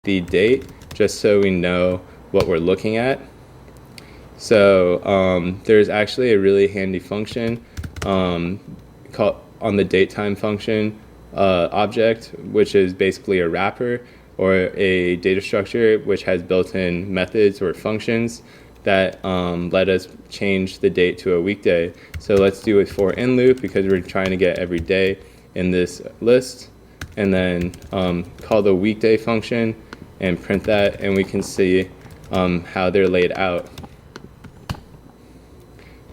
the date just so we know what we're looking at. So there's actually a really handy function called on the datetime function object, which is basically a wrapper or a data structure which has built-in methods or functions that let us change the date to a weekday. So let's do a for in loop because we're trying to get every day in this list, and then call the weekday function and print that, and we can see how they're laid out.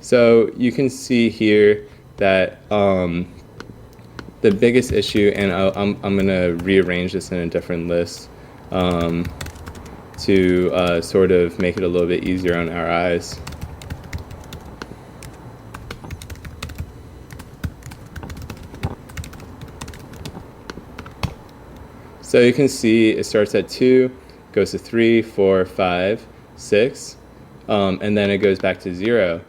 So you can see here that the biggest issue, and I'm going to rearrange this in a different list to sort of make it a little bit easier on our eyes. So you can see it starts at 2, goes to 3, 4, 5, 6, and then it goes back to 0.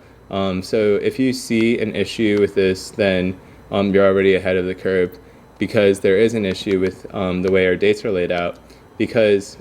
So if you see an issue with this, then you're already ahead of the curve, because there is an issue with the way our dates are laid out, because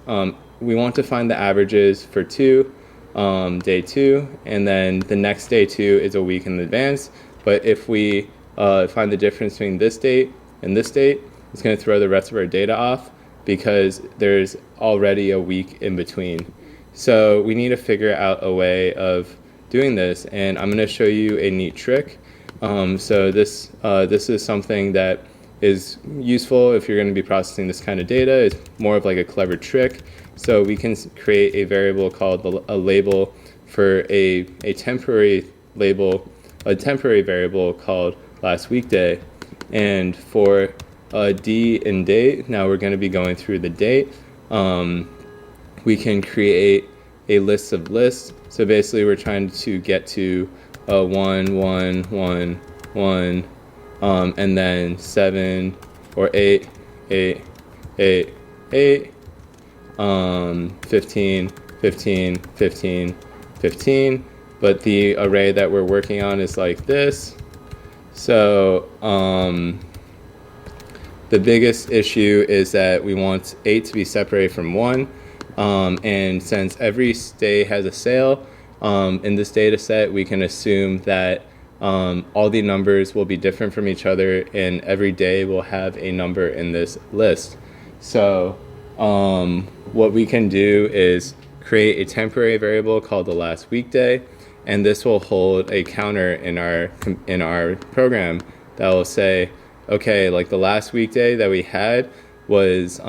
we want to find the averages for day 2, and then the next day 2 is a week in advance. But if we find the difference between this date and this date, it's going to throw the rest of our data off because there's already a week in between. So we need to figure out a way of doing this, and I'm going to show you a neat trick. So this is something that is useful if you're going to be processing this kind of data. It's more of like a clever trick. So we can create a variable called a label for a temporary label, a temporary variable called last weekday. And for D and date, now we're going to be going through the date. We can create a list of lists. So basically we're trying to get to 1, 1, 1, 1, and then 7 or 8, 8, 8, 8, 15, 15, 15, 15. But the array that we're working on is like this. So the biggest issue is that we want 8 to be separated from 1. And since every day has a sale, in this data set, we can assume that all the numbers will be different from each other, and every day will have a number in this list. So what we can do is create a temporary variable called the last weekday, and this will hold a counter in our program that will say, okay, like the last weekday that we had was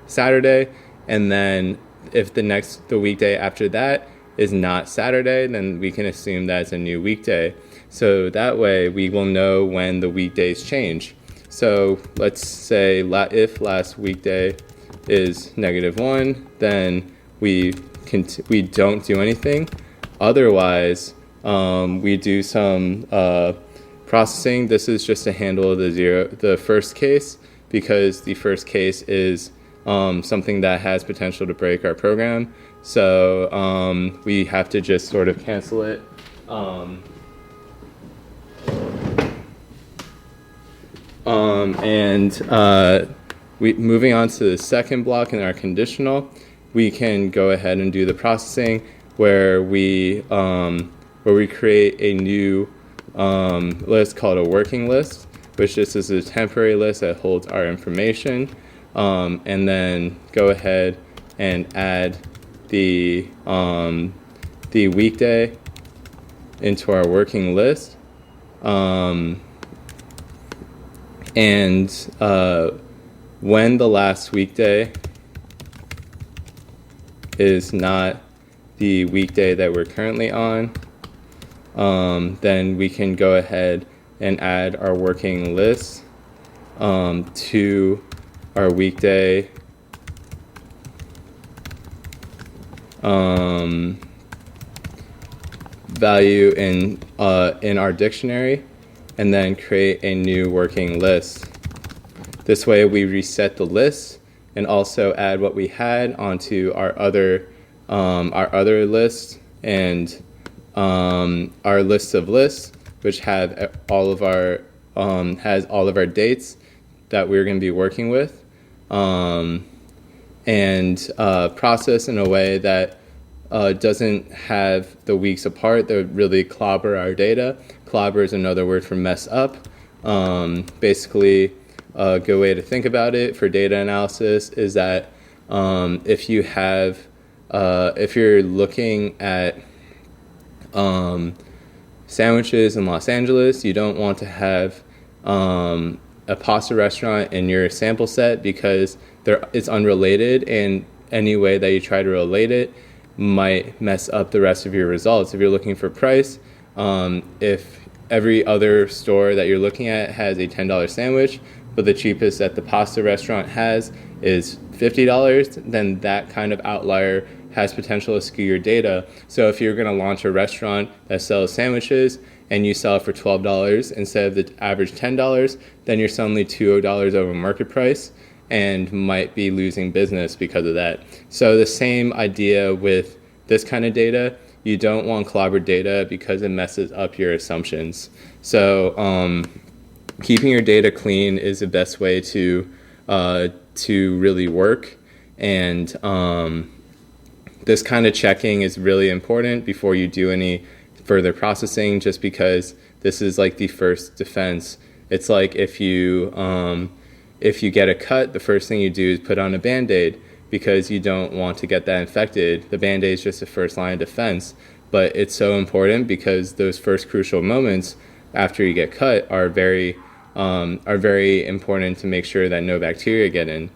Saturday, and then if the weekday after that is not Saturday, then we can assume that's a new weekday. So that way we will know when the weekdays change. So let's say if last weekday is -1, then we don't do anything. Otherwise, we do some processing. This is just to handle the first case, because the first case is something that has potential to break our program. So we have to just sort of cancel it. Moving on to the second block in our conditional, we can go ahead and do the processing where we create a new list called a working list, which just is a temporary list that holds our information, and then go ahead and add the weekday into our working list, and when the last weekday is not the weekday that we're currently on, then we can go ahead and add our working list to our weekday value in our dictionary, and then create a new working list. This way we reset the list and also add what we had onto our other list, and our list of lists, which have all of our has all of our dates that we're going to be working with. and process in a way that doesn't have the weeks apart that would really clobber our data. Clobber is another word for mess up. Basically, a good way to think about it for data analysis is that if you have, if you're looking at sandwiches in Los Angeles, you don't want to have a pasta restaurant in your sample set because it's unrelated, and any way that you try to relate it might mess up the rest of your results. If you're looking for price, if every other store that you're looking at has a $10 sandwich, but the cheapest that the pasta restaurant has is $50, then that kind of outlier has potential to skew your data. So if you're going to launch a restaurant that sells sandwiches and you sell it for $12 instead of the average $10, then you're suddenly $2 over market price and might be losing business because of that. So the same idea with this kind of data. You don't want clobbered data because it messes up your assumptions. So keeping your data clean is the best way to really work. And this kind of checking is really important before you do any further processing, just because this is like the first defense. It's like if you get a cut, the first thing you do is put on a Band-Aid because you don't want to get that infected. The Band-Aid is just the first line of defense, but it's so important because those first crucial moments after you get cut are very important to make sure that no bacteria get in.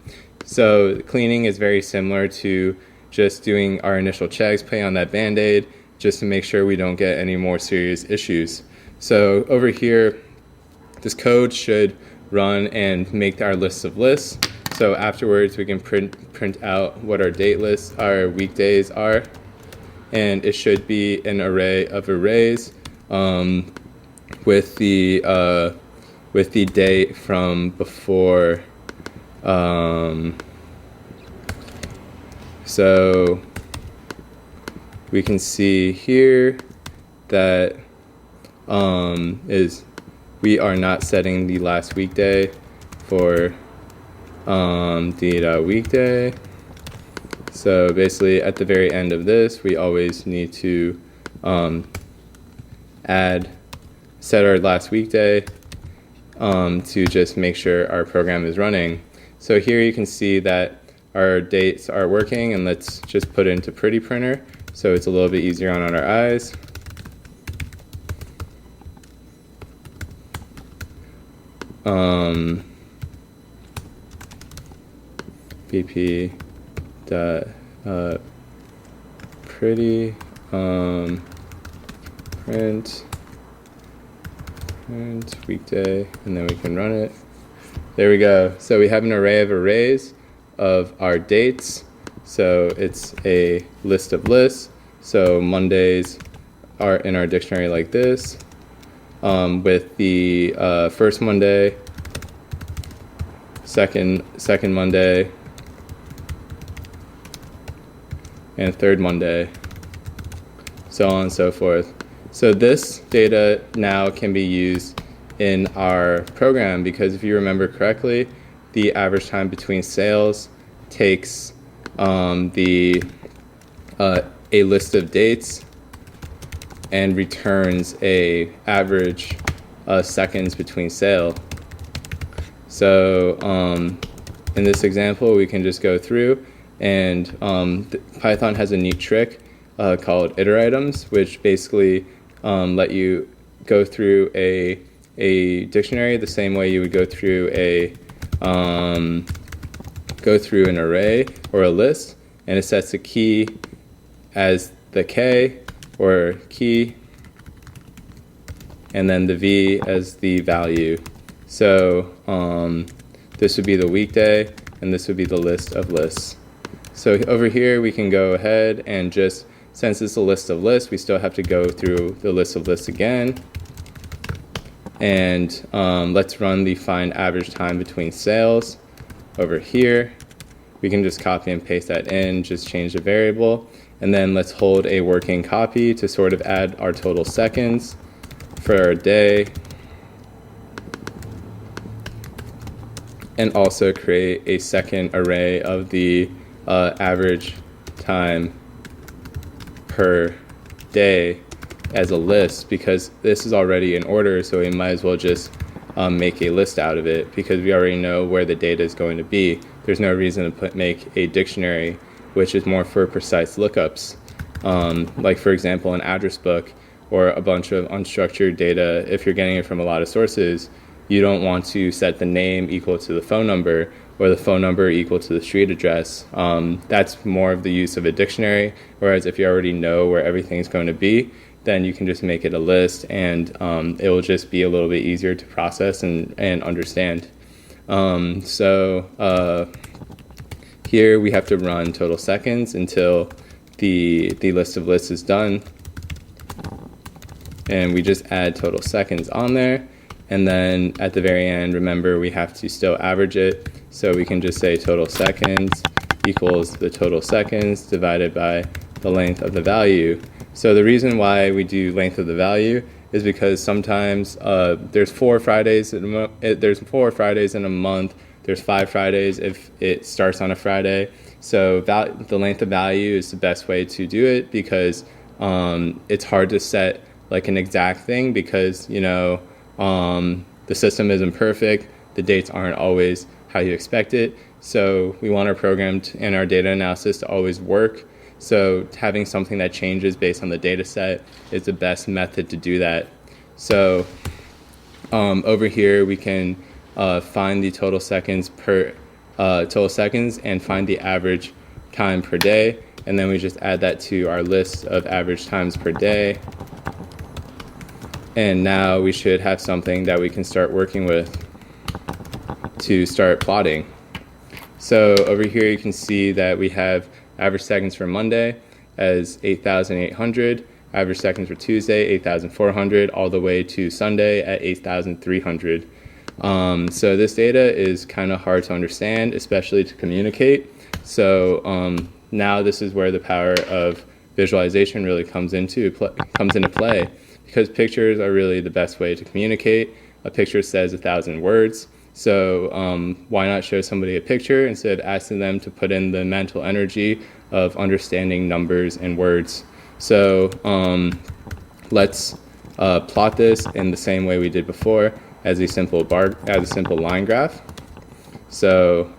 So cleaning is very similar to just doing our initial checks, putting on that Band-Aid, just to make sure we don't get any more serious issues. So over here, this code should run and make our list of lists. So afterwards, we can print out what our date lists, our weekdays are, and it should be an array of arrays with the date from before. So we can see here that we are not setting the last weekday for the weekday. So basically at the very end of this, we always need to set our last weekday to just make sure our program is running. So here you can see that our dates are working, and let's just put it into Pretty Printer so it's a little bit easier on our eyes. BP dot pretty print weekday, and then we can run it. There we go. So we have an array of arrays of our dates. So it's a list of lists. So Mondays are in our dictionary like this, with the first Monday, second Monday, and third Monday, so on and so forth. So this data now can be used in our program because if you remember correctly, the average time between sales takes a list of dates and returns a average seconds between sale. So in this example, we can just go through, and Python has a neat trick called iteritems, which basically let you go through a dictionary the same way you would go through an array or a list, and it sets a key as the K or key, and then the V as the value. So this would be the weekday, and this would be the list of lists. So over here, we can go ahead and just, since it's a list of lists, we still have to go through the list of lists again. And let's run the find average time between sales over here. We can just copy and paste that in, just change the variable. And then let's hold a working copy to sort of add our total seconds for our day. And also create a second array of the average time per day as a list, because this is already in order, so we might as well just make a list out of it, because we already know where the data is going to be. There's no reason to make a dictionary, which is more for precise lookups. Like for example, an address book or a bunch of unstructured data, if you're getting it from a lot of sources, you don't want to set the name equal to the phone number or the phone number equal to the street address. That's more of the use of a dictionary, whereas if you already know where everything's going to be, then you can just make it a list, and it will just be a little bit easier to process and understand. Here we have to run total seconds until the list of lists is done, and we just add total seconds on there. And then at the very end, remember, we have to still average it, so we can just say total seconds equals the total seconds divided by the length of the value. So the reason why we do length of the value is because sometimes there's 4 Fridays in a month. There's 5 Fridays if it starts on a Friday. So the length of value is the best way to do it, because it's hard to set like an exact thing, because the system isn't perfect. The dates aren't always how you expect it. So we want our program and our data analysis to always work. So having something that changes based on the data set is the best method to do that. So over here we can find the total seconds and find the average time per day, and then we just add that to our list of average times per day. And now we should have something that we can start working with to start plotting. So over here you can see that we have average seconds for Monday as 8,800, average seconds for Tuesday 8,400, all the way to Sunday at 8,300. So this data is kind of hard to understand, especially to communicate. So now this is where the power of visualization really comes into play, because pictures are really the best way to communicate. A picture says 1,000 words. So why not show somebody a picture instead of asking them to put in the mental energy of understanding numbers and words? So let's plot this in the same way we did before, as a simple line graph. So